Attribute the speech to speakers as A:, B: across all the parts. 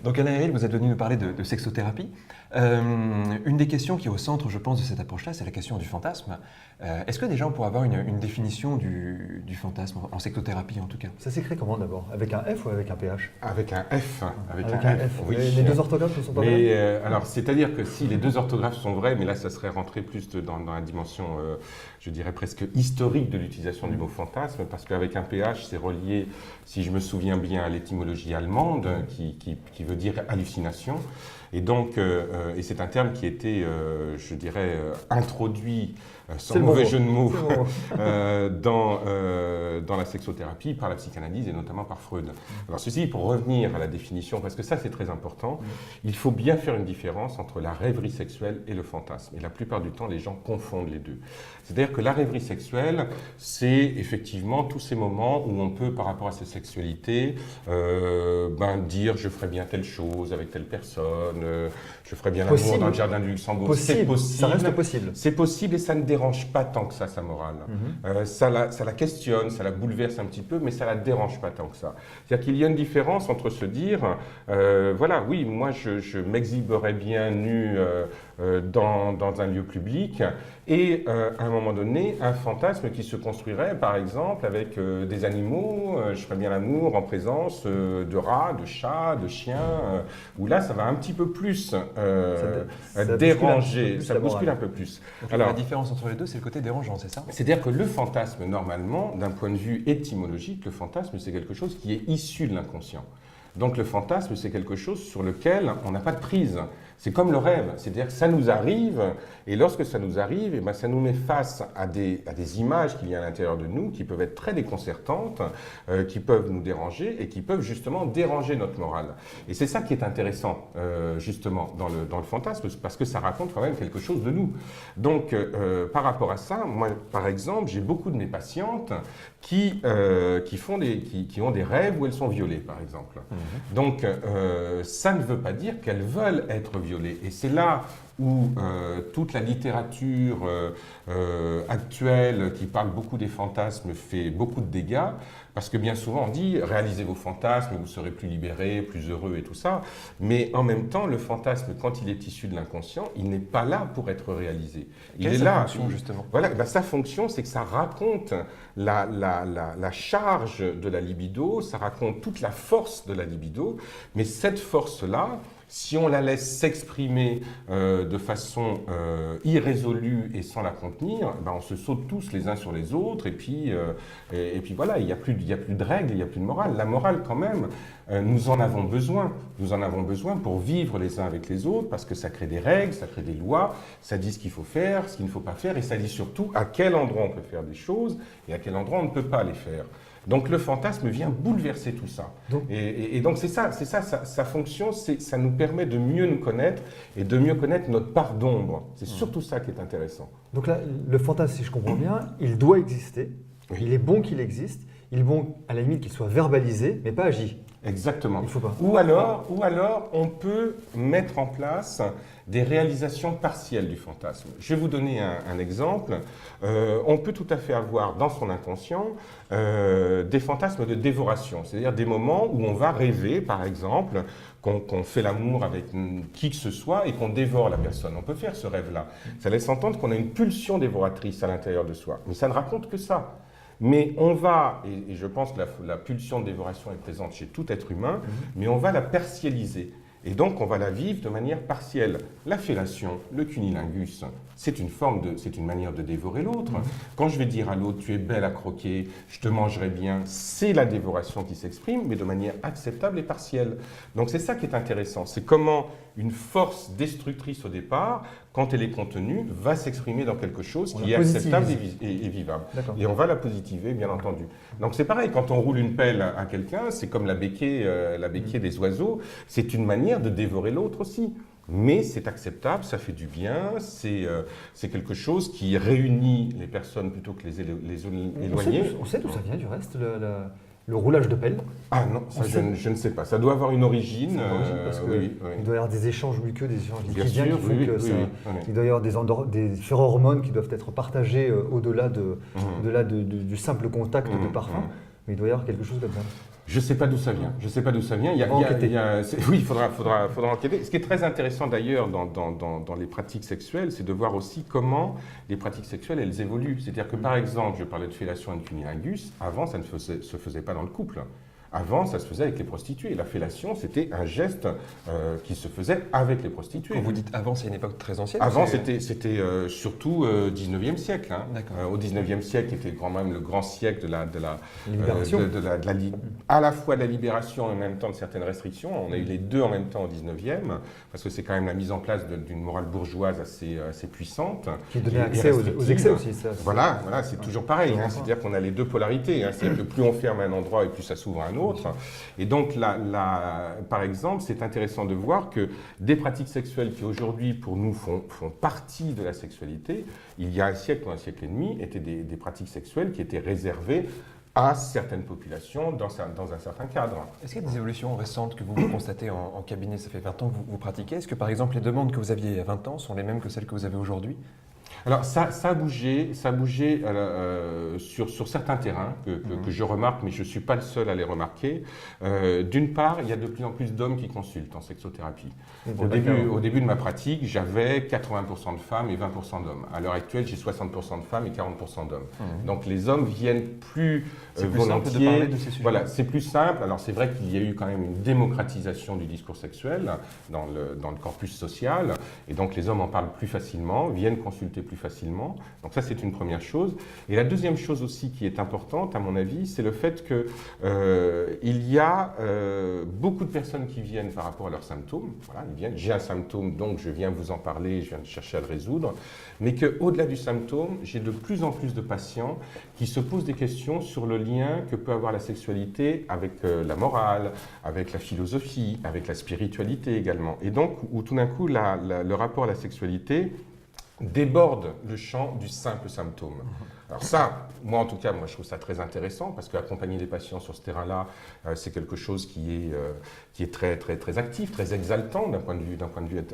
A: Donc Alain Héril, vous êtes venu nous parler de sexothérapie. Une des questions qui est au centre, je pense, de cette approche-là, c'est la question du fantasme. Est-ce que déjà on pourrait avoir une définition du fantasme, en sexothérapie en tout cas?
B: Ça s'écrit comment d'abord? Avec un F ou avec un PH?
C: Avec un F.
B: Avec un F.
C: Oui.
B: Les deux orthographes ne sont pas vraies?
C: Alors, c'est-à-dire que si les deux orthographes sont vraies, mais là, ça serait rentrer plus dans la dimension, je dirais presque historique de l'utilisation du mot fantasme, parce qu'avec un PH, c'est relié, si je me souviens bien, à l'étymologie allemande, qui veut dire hallucination. Et donc, et c'est un terme qui était, je dirais, introduit, sans mauvais jeu de mots, dans la sexothérapie, par la psychanalyse et notamment par Freud. Alors ceci, pour revenir à la définition, parce que ça c'est très important, il faut bien faire une différence entre la rêverie sexuelle et le fantasme. Et la plupart du temps, les gens confondent les deux. C'est-à-dire que la rêverie sexuelle, c'est effectivement tous ces moments où on peut, par rapport à sa sexualité, dire je ferais bien telle chose avec telle personne, je ferais bien l'amour dans le jardin du Luxembourg. C'est possible.
B: Ça reste possible.
C: C'est possible et ça ne dérange pas tant que ça sa morale. Ça la questionne, ça la bouleverse un petit peu, mais ça ne la dérange pas tant que ça. C'est-à-dire qu'il y a une différence entre se dire, voilà, oui, moi je m'exhiberais bien nu dans un lieu public, et à un moment donné, un fantasme qui se construirait, par exemple, avec des animaux, je ferais bien l'amour en présence de rats, de chats, de chiens, où là, ça va un petit peu plus déranger, ça bouscule un peu plus.
A: Donc, alors, la différence entre les deux, c'est le côté dérangeant, c'est ça?
C: C'est-à-dire que le fantasme, normalement, d'un point de vue étymologique, le fantasme, c'est quelque chose qui est issu de l'inconscient. Donc le fantasme, c'est quelque chose sur lequel on n'a pas de prise. C'est comme le rêve, c'est-à-dire que ça nous arrive, et lorsque ça nous arrive, ça nous met face à des images qu'il y a à l'intérieur de nous, qui peuvent être très déconcertantes, qui peuvent nous déranger, et qui peuvent justement déranger notre morale. Et c'est ça qui est intéressant, justement, dans le fantasme, parce que ça raconte quand même quelque chose de nous. Donc, par rapport à ça, moi, par exemple, j'ai beaucoup de mes patientes qui ont des rêves où elles sont violées, par exemple. Donc, ça ne veut pas dire qu'elles veulent être violées. Et c'est là où toute la littérature actuelle qui parle beaucoup des fantasmes fait beaucoup de dégâts, parce que bien souvent on dit « réalisez vos fantasmes, vous serez plus libérés, plus heureux et tout ça ». Mais en même temps, le fantasme, quand il est issu de l'inconscient, il n'est pas là pour être réalisé.
A: Quelle est sa fonction, justement?
C: Voilà, sa fonction, c'est que ça raconte la charge de la libido, ça raconte toute la force de la libido, mais cette force-là, si on la laisse s'exprimer de façon irrésolue et sans la contenir, on se saute tous les uns sur les autres, et puis voilà, il n'y a plus de règles, il n'y a plus de morale. La morale, quand même, nous en avons besoin. Nous en avons besoin pour vivre les uns avec les autres, parce que ça crée des règles, ça crée des lois, ça dit ce qu'il faut faire, ce qu'il ne faut pas faire, et ça dit surtout à quel endroit on peut faire des choses et à quel endroit on ne peut pas les faire. Donc le fantasme vient bouleverser tout ça. Et donc c'est ça, sa fonction, ça nous permet de mieux nous connaître et de mieux connaître notre part d'ombre. C'est surtout ça qui est intéressant.
B: Donc là, le fantasme, si je comprends bien, il doit exister, oui. Il est bon qu'il existe, il est bon à la limite qu'il soit verbalisé, mais pas agi.
C: Exactement.
B: Il faut pas.
C: Ou alors, on peut mettre en place des réalisations partielles du fantasme. Je vais vous donner un exemple. On peut tout à fait avoir dans son inconscient des fantasmes de dévoration, c'est-à-dire des moments où on va rêver, par exemple, qu'on fait l'amour avec qui que ce soit et qu'on dévore la personne. On peut faire ce rêve-là. Ça laisse entendre qu'on a une pulsion dévoratrice à l'intérieur de soi. Mais ça ne raconte que ça. Mais on va, et je pense que la pulsion de dévoration est présente chez tout être humain, mais on va la partialiser. Et donc, on va la vivre de manière partielle. La fellation, le cunilingus, c'est une manière de dévorer l'autre. Quand je vais dire à l'autre, tu es belle à croquer, je te mangerai bien, c'est la dévoration qui s'exprime, mais de manière acceptable et partielle. Donc, c'est ça qui est intéressant. C'est comment une force destructrice au départ, quand elle est contenue, va s'exprimer dans quelque chose qui est acceptable et vivable. Et on va la positiver, bien entendu. Donc, c'est pareil, quand on roule une pelle à quelqu'un, c'est comme la béquille des oiseaux, c'est une manière de dévorer l'autre aussi. Mais c'est acceptable, ça fait du bien, c'est quelque chose qui réunit les personnes plutôt que les éloigner.
B: On sait d'où ça vient du reste, le roulage de pelle.
C: Ah non, ça je ne sais pas. Ça doit avoir une origine.
B: Parce que
C: oui.
B: il doit y avoir des échanges muqueux, des échanges
C: Bien
B: liquidiens
C: sûr,
B: qui font que ça, il doit y avoir des phéromones qui doivent être partagés au-delà du simple contact de parfum. Mais il doit y avoir quelque chose comme ça.
C: Je ne sais pas d'où ça vient. Oui, il faudra enquêter. Ce qui est très intéressant d'ailleurs dans les pratiques sexuelles, c'est de voir aussi comment les pratiques sexuelles, elles évoluent. C'est-à-dire que par exemple, je parlais de fellation et de cunnilingus, avant ça ne se faisait pas dans le couple. Avant, ça se faisait avec les prostituées. La fellation, c'était un geste qui se faisait avec les prostituées.
A: Quand vous dites avant, c'est une époque très ancienne?
C: Avant, c'était surtout 19e siècle. Hein. Au 19e siècle était quand même le grand siècle de la
B: libération.
C: À la fois de la libération et en même temps de certaines restrictions. On a eu les deux en même temps au 19e, parce que c'est quand même la mise en place d'une morale bourgeoise assez puissante.
B: Qui donnait accès aux excès aussi. Ça,
C: voilà, c'est toujours pareil. Hein. C'est-à-dire qu'on a les deux polarités. Hein. C'est-à-dire que plus on ferme un endroit et plus ça s'ouvre à un autre. Et donc, par exemple, c'est intéressant de voir que des pratiques sexuelles qui aujourd'hui, pour nous, font partie de la sexualité, il y a un siècle ou un siècle et demi, étaient des pratiques sexuelles qui étaient réservées à certaines populations dans un certain cadre.
A: Est-ce qu'il y a des évolutions récentes que vous constatez en cabinet? Ça fait 20 ans que vous pratiquez. Est-ce que, par exemple, les demandes que vous aviez il y a 20 ans sont les mêmes que celles que vous avez aujourd'hui?
C: Alors ça a bougé sur certains terrains que je remarque, mais je ne suis pas le seul à les remarquer. D'une part, il y a de plus en plus d'hommes qui consultent en sexothérapie. Au début de ma pratique, j'avais 80% de femmes et 20% d'hommes. À l'heure actuelle, j'ai 60% de femmes et 40% d'hommes. Donc les hommes viennent plus volontiers.
A: Simple de parler de ces sujets.
C: Voilà, c'est plus simple. Alors c'est vrai qu'il y a eu quand même une démocratisation du discours sexuel dans le corpus social, et donc les hommes en parlent plus facilement, viennent consulter plus facilement. Donc ça, c'est une première chose. Et la deuxième chose aussi qui est importante, à mon avis, c'est le fait qu'il y a beaucoup de personnes qui viennent par rapport à leurs symptômes. Voilà, ils viennent, j'ai un symptôme, donc je viens vous en parler, je viens chercher à le résoudre. Mais qu'au-delà du symptôme, j'ai de plus en plus de patients qui se posent des questions sur le lien que peut avoir la sexualité avec la morale, avec la philosophie, avec la spiritualité également. Et donc, où tout d'un coup, le rapport à la sexualité déborde le champ du simple symptôme. Alors ça, moi en tout cas, je trouve ça très intéressant parce qu'accompagner les patients sur ce terrain-là, c'est quelque chose qui est très, très, très actif, très exaltant d'un point de vue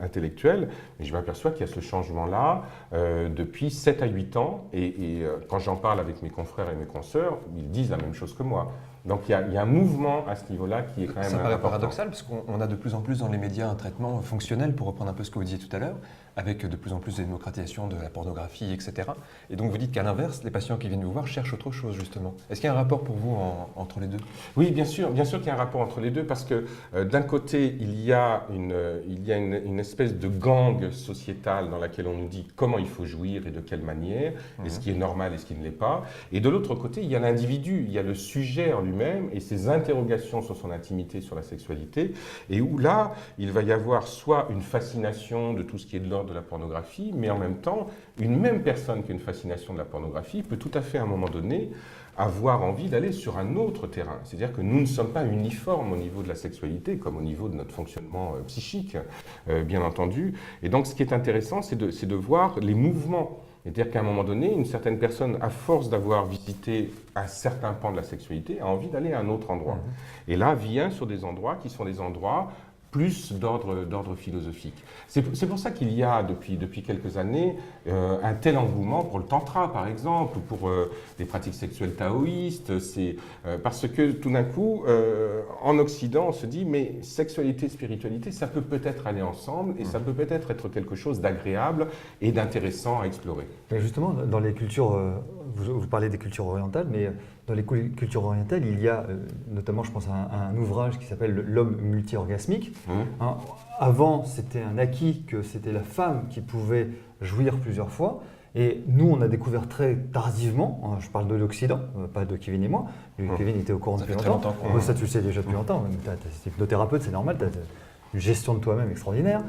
C: intellectuel. Mais je m'aperçois qu'il y a ce changement-là depuis 7 à 8 ans. Et quand j'en parle avec mes confrères et mes consoeurs, ils disent la même chose que moi. Donc il y a un mouvement à ce niveau-là qui est quand même important.
A: Ça paraît paradoxal parce qu'on a de plus en plus dans les médias un traitement fonctionnel, pour reprendre un peu ce que vous disiez tout à l'heure, avec de plus en plus de démocratisation de la pornographie, etc. Et donc vous dites qu'à l'inverse, les patients qui viennent vous voir cherchent autre chose justement. Est-ce qu'il y a un rapport pour vous entre les deux?
C: Oui, bien sûr qu'il y a un rapport entre les deux parce que d'un côté, il y a une espèce de gang sociétal dans laquelle on nous dit comment il faut jouir et de quelle manière, et ce qui est normal et ce qui ne l'est pas. Et de l'autre côté, il y a l'individu, il y a le sujet en lui-même et ses interrogations sur son intimité, sur la sexualité, et où là, il va y avoir soit une fascination de tout ce qui est de l'ordre de la pornographie, mais en même temps, une même personne qui a une fascination de la pornographie peut tout à fait à un moment donné avoir envie d'aller sur un autre terrain. C'est-à-dire que nous ne sommes pas uniformes au niveau de la sexualité, comme au niveau de notre fonctionnement psychique, bien entendu. Et donc, ce qui est intéressant, c'est de voir les mouvements. C'est-à-dire qu'à un moment donné, une certaine personne, à force d'avoir visité un certain pan de la sexualité, a envie d'aller à un autre endroit. Et là, vient sur des endroits qui sont des endroits plus d'ordre philosophique. C'est pour ça qu'il y a depuis quelques années un tel engouement pour le tantra par exemple, ou pour les pratiques sexuelles taoïstes, parce que tout d'un coup, en Occident, on se dit mais sexualité, spiritualité, ça peut peut-être aller ensemble et ça peut peut-être être quelque chose d'agréable et d'intéressant à explorer.
B: Mais justement, dans les cultures, vous parlez des cultures orientales, mais dans les cultures orientales, il y a notamment, je pense, un ouvrage qui s'appelle L'homme multi-orgasmique. Avant, c'était un acquis que c'était la femme qui pouvait jouir plusieurs fois. Et nous, on a découvert très tardivement, je parle de l'Occident, pas de Kevin et moi. Kevin était au courant depuis longtemps. Ça, tu le sais déjà depuis longtemps. Tu es hypnothérapeute, c'est normal, tu as une gestion de toi-même extraordinaire.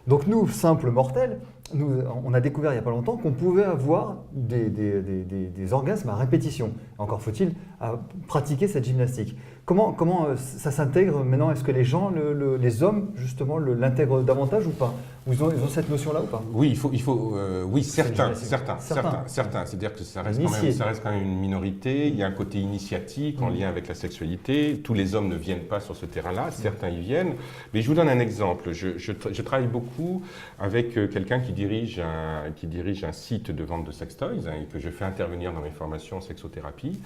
B: Donc nous, simples mortels, on a découvert il n'y a pas longtemps qu'on pouvait avoir des orgasmes à répétition. Encore faut-il pratiquer cette gymnastique. Comment ça s'intègre maintenant? Est-ce que les gens, les hommes, justement, l'intègrent davantage ou pas? Ils ont cette notion-là ou pas?
C: Oui, oui, certains.
B: Certains.
C: C'est-à-dire que ça reste quand même une minorité. Il y a un côté initiatique en lien avec la sexualité. Tous les hommes ne viennent pas sur ce terrain-là. Certains y viennent. Mais je vous donne un exemple. Je travaille beaucoup avec quelqu'un qui dirige un site de vente de sextoys et que je fais intervenir dans mes formations en sexothérapie.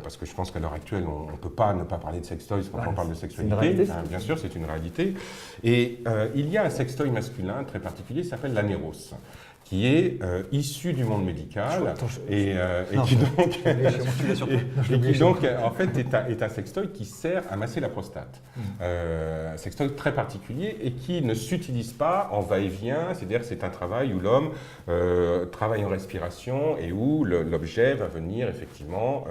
C: Parce que je pense qu'à l'heure actuelle, on ne peut pas ne pas parler de sextoys quand on parle de sexualité.
B: C'est une réalité,
C: bien sûr, c'est une réalité. Et il y a un sextoy masculin très particulier, qui s'appelle l'anéros, qui est issu du monde médical et qui donc en fait est un sextoy qui sert à masser la prostate. Un sextoy très particulier et qui ne s'utilise pas en va-et-vient, c'est-à-dire que c'est un travail où l'homme travaille en respiration et où l'objet va venir effectivement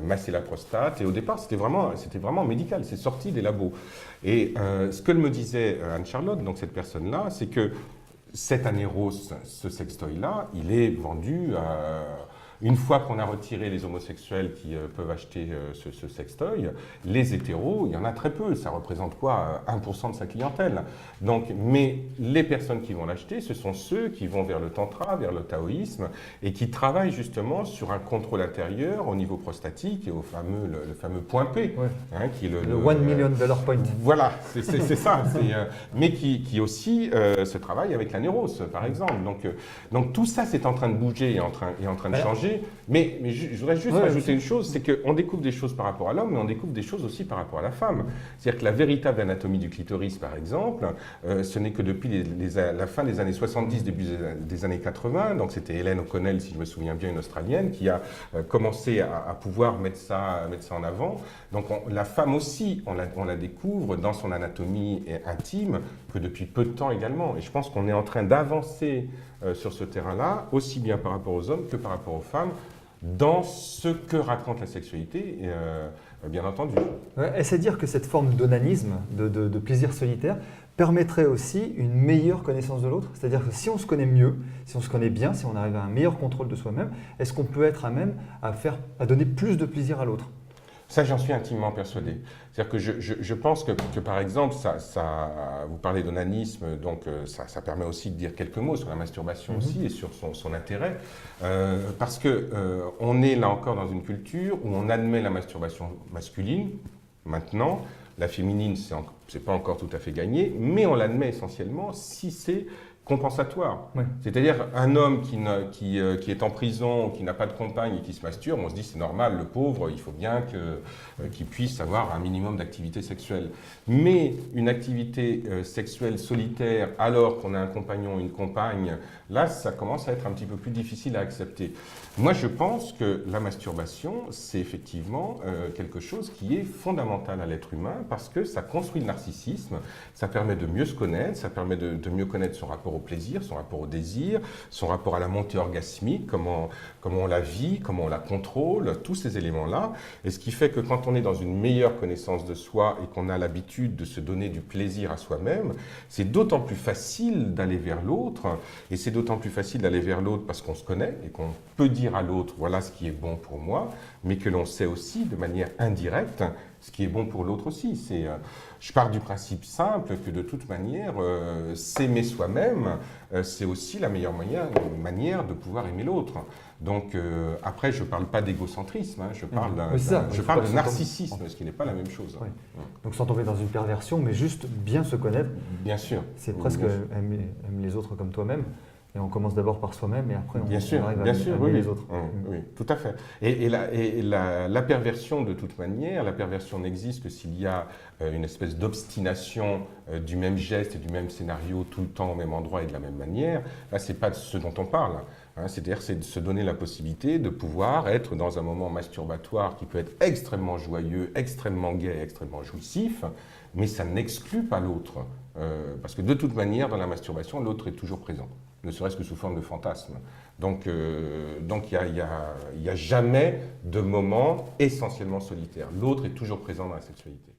C: masser la prostate. Et au départ, c'était vraiment médical, c'est sorti des labos. Et ce que me disait Anne-Charlotte, donc cette personne-là, c'est que cet anéros, ce sextoy-là, il est vendu une fois qu'on a retiré les homosexuels qui peuvent acheter ce sextoy, les hétéros, il y en a très peu. Ça représente quoi? 1% de sa clientèle. Donc, mais les personnes qui vont l'acheter, ce sont ceux qui vont vers le tantra, vers le taoïsme, et qui travaillent justement sur un contrôle intérieur au niveau prostatique et le fameux point P, qui est le
B: $1 million point.
C: Voilà, c'est ça. Mais qui aussi se travaille avec l'anéros, par exemple. Donc tout ça, c'est en train de bouger et en train de changer. Mais je voudrais juste rajouter une chose, c'est qu'on découvre des choses par rapport à l'homme, mais on découvre des choses aussi par rapport à la femme. C'est-à-dire que la véritable anatomie du clitoris, par exemple, ce n'est que depuis la fin des années 70, début des années 80, donc c'était Hélène O'Connell, si je me souviens bien, une Australienne, qui a commencé à pouvoir mettre ça en avant. Donc la femme aussi, on la découvre dans son anatomie intime que depuis peu de temps également. Et je pense qu'on est en train d'avancer sur ce terrain-là, aussi bien par rapport aux hommes que par rapport aux femmes, dans ce que raconte la sexualité, bien entendu.
B: Est-ce à dire que cette forme d'onanisme, de plaisir solitaire, permettrait aussi une meilleure connaissance de l'autre? C'est-à-dire que si on se connaît mieux, si on se connaît bien, si on arrive à un meilleur contrôle de soi-même, est-ce qu'on peut être à même à donner plus de plaisir à l'autre?
C: Ça, j'en suis intimement persuadé. C'est-à-dire que je pense que par exemple, vous parlez d'onanisme, donc ça permet aussi de dire quelques mots sur la masturbation aussi et sur son intérêt, parce que on est là encore dans une culture où on admet la masturbation masculine. Maintenant, la féminine, c'est pas encore tout à fait gagné, mais on l'admet essentiellement si c'est compensatoire.
B: Oui.
C: C'est-à-dire un homme qui est en prison, qui n'a pas de compagne et qui se masturbe, on se dit c'est normal, le pauvre, il faut bien qu'il puisse avoir un minimum d'activité sexuelle. Mais une activité sexuelle solitaire alors qu'on a un compagnon ou une compagne, là ça commence à être un petit peu plus difficile à accepter. Moi je pense que la masturbation c'est effectivement quelque chose qui est fondamental à l'être humain parce que ça construit le narcissisme, ça permet de mieux se connaître, ça permet de mieux connaître son rapport au plaisir, son rapport au désir, son rapport à la montée orgasmique, comment on la vit, comment on la contrôle, tous ces éléments-là. Et ce qui fait que quand on est dans une meilleure connaissance de soi et qu'on a l'habitude de se donner du plaisir à soi-même, c'est d'autant plus facile d'aller vers l'autre. Et c'est d'autant plus facile d'aller vers l'autre parce qu'on se connaît et qu'on peut dire à l'autre, voilà ce qui est bon pour moi, mais que l'on sait aussi de manière indirecte ce qui est bon pour l'autre aussi. Je pars du principe simple que de toute manière, s'aimer soi-même, c'est aussi la meilleure manière de pouvoir aimer l'autre. Donc après, je ne parle pas d'égocentrisme, je parle de narcissisme, ce qui n'est pas la même chose.
B: Oui. Donc sans tomber dans une perversion, mais juste bien se connaître.
C: Bien sûr.
B: C'est presque aimer les autres comme toi-même. Et on commence d'abord par soi-même et après on arrive à aimer les autres.
C: Oui, tout à fait. Et la perversion, de toute manière, la perversion n'existe que s'il y a une espèce d'obstination du même geste et du même scénario tout le temps au même endroit et de la même manière. Là, ce n'est pas de ce dont on parle. C'est-à-dire c'est de se donner la possibilité de pouvoir être dans un moment masturbatoire qui peut être extrêmement joyeux, extrêmement gai, extrêmement jouissif, mais ça n'exclut pas l'autre. Parce que de toute manière, dans la masturbation, l'autre est toujours présent, ne serait-ce que sous forme de fantasme. Donc il y a jamais de moment essentiellement solitaire. L'autre est toujours présent dans la sexualité.